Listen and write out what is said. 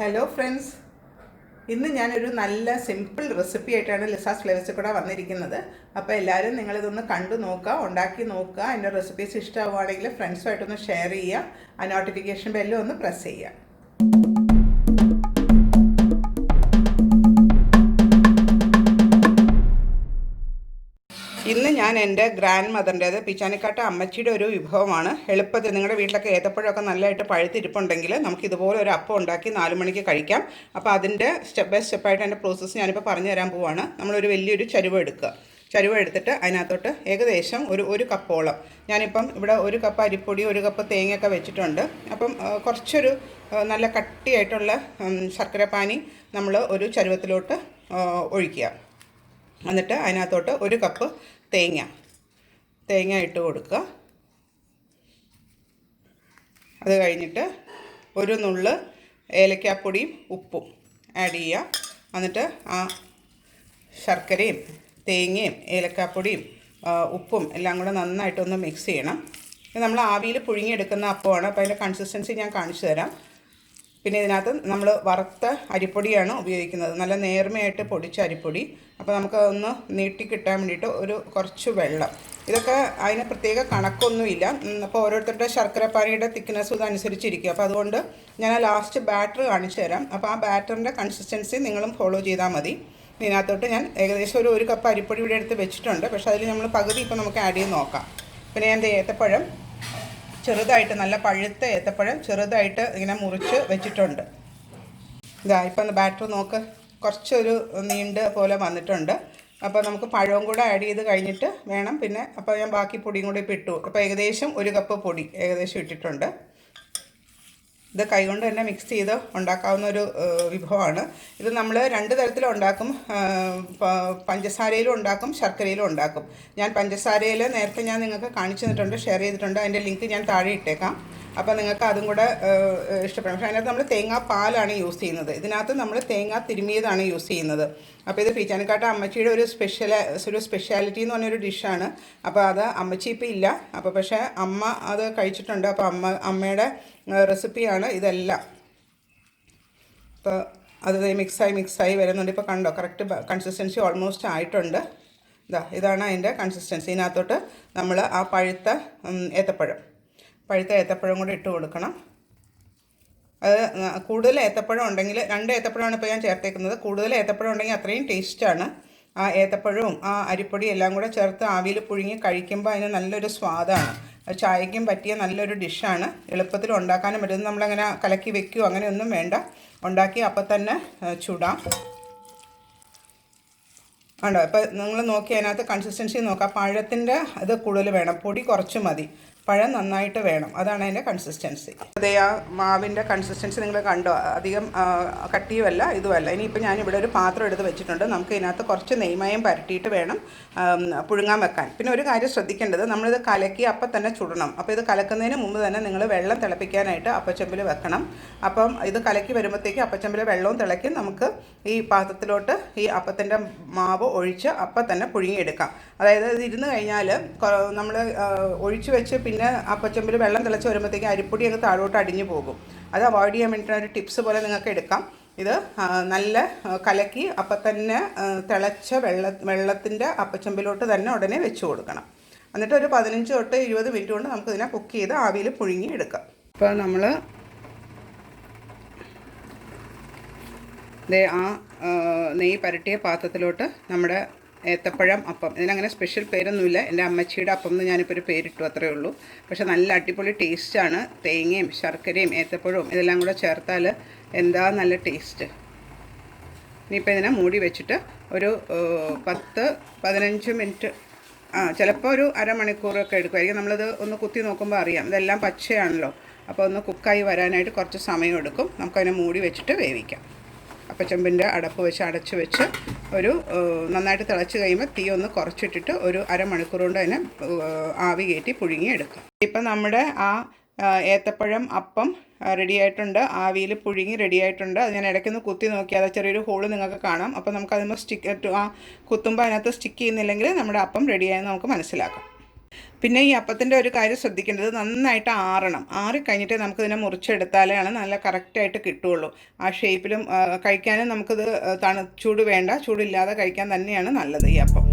Hello friends, ഇന്ന് ഞാനൊരു നല്ല സിമ്പിൾ റെസിപ്പി ആയിട്ടാണ് ലിസാസ് ഫ്ലേവേഴ്സിൽ കൂടെ വന്നിരിക്കുന്നത്. അപ്പോൾ എല്ലാവരും നിങ്ങളിതൊന്ന് കണ്ടു നോക്കുക, ഉണ്ടാക്കി നോക്കുക. എൻ്റെ റെസിപ്പീസ് ഇഷ്ടമാവുകയാണെങ്കിൽ ഫ്രണ്ട്സുമായിട്ടൊന്ന് ഷെയർ ചെയ്യുക. ആ നോട്ടിഫിക്കേഷൻ ബെല്ലും ഒന്ന് പ്രസ് ചെയ്യുക. ഇന്ന് ഞാൻ എൻ്റെ ഗ്രാൻഡ് മദറിൻ്റേത് പിച്ചാനിക്കാട്ട അമ്മച്ചിയുടെ ഒരു വിഭവമാണ്. എളുപ്പത്തിൽ നിങ്ങളുടെ വീട്ടിലൊക്കെ ഏത്തപ്പഴമൊക്കെ നല്ലതായിട്ട് പഴുത്തിരിപ്പുണ്ടെങ്കിൽ നമുക്ക് ഇതുപോലെ ഒരു അപ്പം ഉണ്ടാക്കി 4 മണിക്ക് കഴിക്കാം. അപ്പോൾ അതിൻ്റെ സ്റ്റെപ്പ് ബൈ സ്റ്റെപ്പായിട്ട് അതിൻ്റെ പ്രോസസ്സ് ഞാനിപ്പോൾ പറഞ്ഞു തരാൻ പോവുകയാണ്. നമ്മളൊരു വലിയൊരു ചരുവ എടുക്കുക. ചരുവ എടുത്തിട്ട് അതിനകത്തോട്ട് ഏകദേശം ഒരു കപ്പോളം, ഞാനിപ്പം ഇവിടെ 1 കപ്പ് അരിപ്പൊടി 1 കപ്പ് തേങ്ങയൊക്കെ വെച്ചിട്ടുണ്ട്. അപ്പം കുറച്ചൊരു നല്ല കട്ടിയായിട്ടുള്ള ശർക്കരപ്പാനി നമ്മൾ ഒരു ചരുവത്തിലോട്ട് ഒഴിക്കുക. എന്നിട്ട് അതിനകത്തോട്ട് 1 കപ്പ് തേങ്ങ ഇട്ട് കൊടുക്കുക. അത് കഴിഞ്ഞിട്ട് ഒരു നുള്ള് ഏലക്കാപ്പൊടിയും ഉപ്പും ആഡ് ചെയ്യുക. എന്നിട്ട് ആ ശർക്കരയും തേങ്ങയും ഏലക്കാപ്പൊടിയും ഉപ്പും എല്ലാം കൂടെ നന്നായിട്ടൊന്ന് മിക്സ് ചെയ്യണം. ഇത് നമ്മൾ ആവിയിൽ പുഴുങ്ങിയെടുക്കുന്ന അപ്പമാണ്. അപ്പോൾ അതിൻ്റെ കൺസിസ്റ്റൻസി ഞാൻ കാണിച്ചു തരാം. പിന്നെ ഇതിനകത്ത് നമ്മൾ വറുത്ത അരിപ്പൊടിയാണ് ഉപയോഗിക്കുന്നത്, നല്ല നേർമയായിട്ട് പൊടിച്ച അരിപ്പൊടി. അപ്പോൾ നമുക്ക് ഒന്ന് നീട്ടി കിട്ടാൻ വേണ്ടിയിട്ട് കുറച്ച് വെള്ളം. ഇതൊക്കെ അതിന് പ്രത്യേക കണക്കൊന്നുമില്ല. അപ്പോൾ ഓരോരുത്തരുടെ ശർക്കരപ്പാനിയുടെ തിക്നെസ് ഇതനുസരിച്ചിരിക്കും. അപ്പോൾ അതുകൊണ്ട് ഞാൻ ലാസ്റ്റ് ബാറ്റർ കാണിച്ചു തരാം. അപ്പോൾ ആ ബാറ്ററിൻ്റെ കൺസിസ്റ്റൻസി നിങ്ങളും ഫോളോ ചെയ്താൽ മതി. ഇതിനകത്തോട്ട് ഞാൻ ഏകദേശം 1 കപ്പ് അരിപ്പൊടി ഇവിടെ എടുത്ത് വെച്ചിട്ടുണ്ട്. പക്ഷേ അതിൽ നമ്മൾ പകുതി ഇപ്പോൾ നമുക്ക് ആഡ് ചെയ്ത് നോക്കാം. പിന്നെ ഞാൻ ഏത്തപ്പഴം ചെറുതായിട്ട്, നല്ല പഴുത്ത ഏത്തപ്പഴം ചെറുതായിട്ട് ഇങ്ങനെ മുറിച്ച് വെച്ചിട്ടുണ്ട്. ഇതാ ഇപ്പം ബാറ്റർ നോക്ക്, കുറച്ചൊരു നീണ്ട് പോലെ വന്നിട്ടുണ്ട്. അപ്പോൾ നമുക്ക് പഴവും കൂടെ ആഡ് ചെയ്ത് കഴിഞ്ഞിട്ട് വേണം പിന്നെ. അപ്പോൾ ഞാൻ ബാക്കി പൊടിയും കൂടി ഇപ്പോൾ ഇട്ടു. അപ്പോൾ ഏകദേശം 1 കപ്പ് പൊടി ഏകദേശം ഇട്ടിട്ടുണ്ട്. ഇത് കൈകൊണ്ട് തന്നെ മിക്സ് ചെയ്ത് ഉണ്ടാക്കാവുന്ന ഒരു വിഭവമാണ്. ഇത് നമ്മൾ 2 തരത്തിലും ഉണ്ടാക്കും. പഞ്ചസാരയിലും ഉണ്ടാക്കും, ശർക്കരയിലും ഉണ്ടാക്കും. ഞാൻ പഞ്ചസാരയിൽ നേരത്തെ ഞാൻ നിങ്ങൾക്ക് കാണിച്ചു തന്നിട്ടുണ്ട്, ഷെയർ ചെയ്തിട്ടുണ്ട്. അതിൻ്റെ ലിങ്ക് ഞാൻ താഴെ ഇട്ടേക്കാം. അപ്പോൾ നിങ്ങൾക്ക് അതും കൂടെ ഇഷ്ടപ്പെടും. പക്ഷേ അതിനകത്ത് നമ്മൾ തേങ്ങാപ്പാലാണ് യൂസ് ചെയ്യുന്നത്. ഇതിനകത്ത് നമ്മൾ തേങ്ങ തിരുമിയതാണ് യൂസ് ചെയ്യുന്നത്. അപ്പോൾ ഇത് പിച്ചാനിക്കാട്ട അമ്മച്ചിയുടെ ഒരു സ്പെഷ്യാലിറ്റി എന്ന് പറഞ്ഞൊരു ഡിഷാണ്. അപ്പോൾ അത് അമ്മച്ചി ഇപ്പോൾ ഇല്ല. അപ്പോൾ പക്ഷേ അമ്മ അത് കഴിച്ചിട്ടുണ്ട്. അപ്പോൾ അമ്മയുടെ റെസിപ്പിയാണ് ഇതെല്ലാം. ഇപ്പോൾ അത് മിക്സായി വരുന്നുണ്ട്. ഇപ്പോൾ കണ്ടോ, കറക്റ്റ് കൺസിസ്റ്റൻസി ഓൾമോസ്റ്റ് ആയിട്ടുണ്ട്. ഇതാണ് അതിൻ്റെ കൺസിസ്റ്റൻസി. ഇതിനകത്തോട്ട് നമ്മൾ ആ പഴുത്ത ഏത്തപ്പഴം കൂടി ഇട്ട് കൊടുക്കണം. അത് കൂടുതൽ ഏത്തപ്പഴം ഉണ്ടെങ്കിൽ, 2 ഏത്തപ്പഴമാണ് ഇപ്പോൾ ഞാൻ ചേർത്തേക്കുന്നത്. കൂടുതൽ ഏത്തപ്പഴം ഉണ്ടെങ്കിൽ അത്രയും ടേസ്റ്റാണ്. ആ ഏത്തപ്പഴവും ആ അരിപ്പൊടിയും എല്ലാം കൂടെ ചേർത്ത് ആവിയിൽ പുഴുങ്ങി കഴിക്കുമ്പോൾ അതിന് നല്ലൊരു സ്വാദാണ്. ചായയ്ക്കും പറ്റിയ നല്ലൊരു ഡിഷാണ്. എളുപ്പത്തിൽ ഉണ്ടാക്കാനും പറ്റും. നമ്മളങ്ങനെ കലക്കി വെക്കുകയോ അങ്ങനെയൊന്നും വേണ്ട. ഉണ്ടാക്കി അപ്പം തന്നെ ചുടാം. ഉണ്ടോ? ഇപ്പോൾ നിങ്ങൾ നോക്കി അതിനകത്ത് കൺസിസ്റ്റൻസി നോക്കാം. പഴത്തിൻ്റെ ഇത് കൂടുതൽ വേണം, പൊടി കുറച്ച് മതി. പഴം നന്നായിട്ട് വേണം, അതാണ് അതിൻ്റെ കൺസിസ്റ്റൻസി. അതേ ആ മാവിൻ്റെ കൺസിസ്റ്റൻസി നിങ്ങൾ കണ്ടോ, അധികം കട്ടിയുമല്ല ഇതുമല്ല. ഇനിയിപ്പോൾ ഞാനിവിടെ ഒരു പാത്രം എടുത്ത് വെച്ചിട്ടുണ്ട്. നമുക്ക് ഇതിനകത്ത് കുറച്ച് നെയ്മയം പരട്ടിയിട്ട് വേണം പുഴുങ്ങാൻ വെക്കാൻ. പിന്നെ ഒരു കാര്യം ശ്രദ്ധിക്കേണ്ടത്, നമ്മളിത് കലക്കി അപ്പം തന്നെ ചുടണം. അപ്പോൾ ഇത് കലക്കുന്നതിന് മുമ്പ് തന്നെ നിങ്ങൾ വെള്ളം തിളപ്പിക്കാനായിട്ട് അപ്പച്ചമ്പിൽ വെക്കണം. അപ്പം ഇത് കലക്കി വരുമ്പോഴത്തേക്ക് അപ്പച്ചമ്പിൽ വെള്ളവും തിളക്കി നമുക്ക് ഈ പാത്രത്തിലോട്ട് ഈ അപ്പത്തിൻ്റെ മാവ് ഒഴിച്ച് അപ്പം തന്നെ പുഴുങ്ങിയെടുക്കാം. അതായത് ഇത് ഇരുന്ന് കഴിഞ്ഞാൽ നമ്മൾ ഒഴിച്ച് വെച്ച് പിന്നെ അപ്പച്ചമ്പിൽ വെള്ളം തിളച്ച് വരുമ്പോഴത്തേക്ക് അരിപ്പൊടി അങ്ങ് താഴോട്ട് അടിഞ്ഞു പോകും. അത് അവോയ്ഡ് ചെയ്യാൻ വേണ്ടിയിട്ടുള്ള ഒരു ടിപ്സ് പോലെ നിങ്ങൾക്ക് എടുക്കാം. ഇത് നല്ല കലക്കി അപ്പം തന്നെ തിളച്ച വെള്ളത്തിൻ്റെ അപ്പച്ചമ്പിലോട്ട് തന്നെ ഉടനെ വെച്ച് കൊടുക്കണം. എന്നിട്ട് ഒരു 15 തൊട്ട് 20 മിനിറ്റ് കൊണ്ട് നമുക്കിതിനെ കുക്ക് ചെയ്ത് ആവിയിൽ പുഴുങ്ങി എടുക്കാം. ഇപ്പോൾ നമ്മൾ ആ നെയ്യ് പരട്ടിയ പാത്രത്തിലോട്ട് നമ്മുടെ ഏത്തപ്പഴം അപ്പം, ഇതിനങ്ങനെ സ്പെഷ്യൽ പേരൊന്നുമില്ല. എൻ്റെ അമ്മച്ചിയുടെ അപ്പം എന്ന് ഞാനിപ്പോൾ ഒരു പേരിട്ടു, അത്രയേ ഉള്ളൂ. പക്ഷെ നല്ല അടിപൊളി ടേസ്റ്റാണ്. തേങ്ങയും ശർക്കരയും ഏത്തപ്പഴവും ഇതെല്ലാം കൂടെ ചേർത്താൽ എന്താ നല്ല ടേസ്റ്റ്. ഇനിയിപ്പോൾ ഇതിനെ മൂടി വെച്ചിട്ട് ഒരു 10-15 മിനിറ്റ്, ചിലപ്പോൾ ഒരു അരമണിക്കൂറൊക്കെ എടുക്കുമായിരിക്കും. നമ്മളിത് ഒന്ന് കുത്തി നോക്കുമ്പോൾ അറിയാം, ഇതെല്ലാം പച്ചയാണല്ലോ. അപ്പോൾ ഒന്ന് കുക്കായി വരാനായിട്ട് കുറച്ച് സമയം എടുക്കും. നമുക്കതിനെ മൂടി വെച്ചിട്ട് വേവിക്കാം. അപ്പച്ചമ്പിൻ്റെ അടച്ച് വെച്ച് നന്നായിട്ട് തിളച്ച് കഴിയുമ്പോൾ തീ ഒന്ന് കുറച്ചിട്ടിട്ട് ഒരു അരമണിക്കൂർ കൊണ്ട് അതിനെ ആവി കയറ്റി പുഴുങ്ങിയെടുക്കാം. ഇപ്പം നമ്മുടെ ആ ഏത്തപ്പഴം അപ്പം റെഡിയായിട്ടുണ്ട്, ആവിയിൽ പുഴുങ്ങി റെഡിയായിട്ടുണ്ട്. അത് ഞാൻ ഇടയ്ക്കൊന്ന് കുത്തി നോക്കിയാൽ ചെറിയൊരു ഹോള് നിങ്ങൾക്ക് കാണാം. അപ്പോൾ നമുക്കതിന് കുത്തുമ്പോൾ അതിനകത്ത് സ്റ്റിക്ക് ചെയ്യുന്നില്ലെങ്കിൽ നമ്മുടെ അപ്പം റെഡിയായെന്ന് നമുക്ക് മനസ്സിലാക്കാം. പിന്നെ ഈ അപ്പത്തിൻ്റെ ഒരു കാര്യം ശ്രദ്ധിക്കേണ്ടത്, നന്നായിട്ട് ആറണം. ആറിക്കഴിഞ്ഞിട്ട് നമുക്കിതിനെ മുറിച്ചെടുത്താലാണ് നല്ല കറക്റ്റായിട്ട് കിട്ടുകയുള്ളൂ. ആ ഷേപ്പിലും കഴിക്കാനും നമുക്കിത് ചൂട് വേണ്ട, ചൂടില്ലാതെ കഴിക്കാൻ തന്നെയാണ് നല്ലത് ഈ അപ്പം.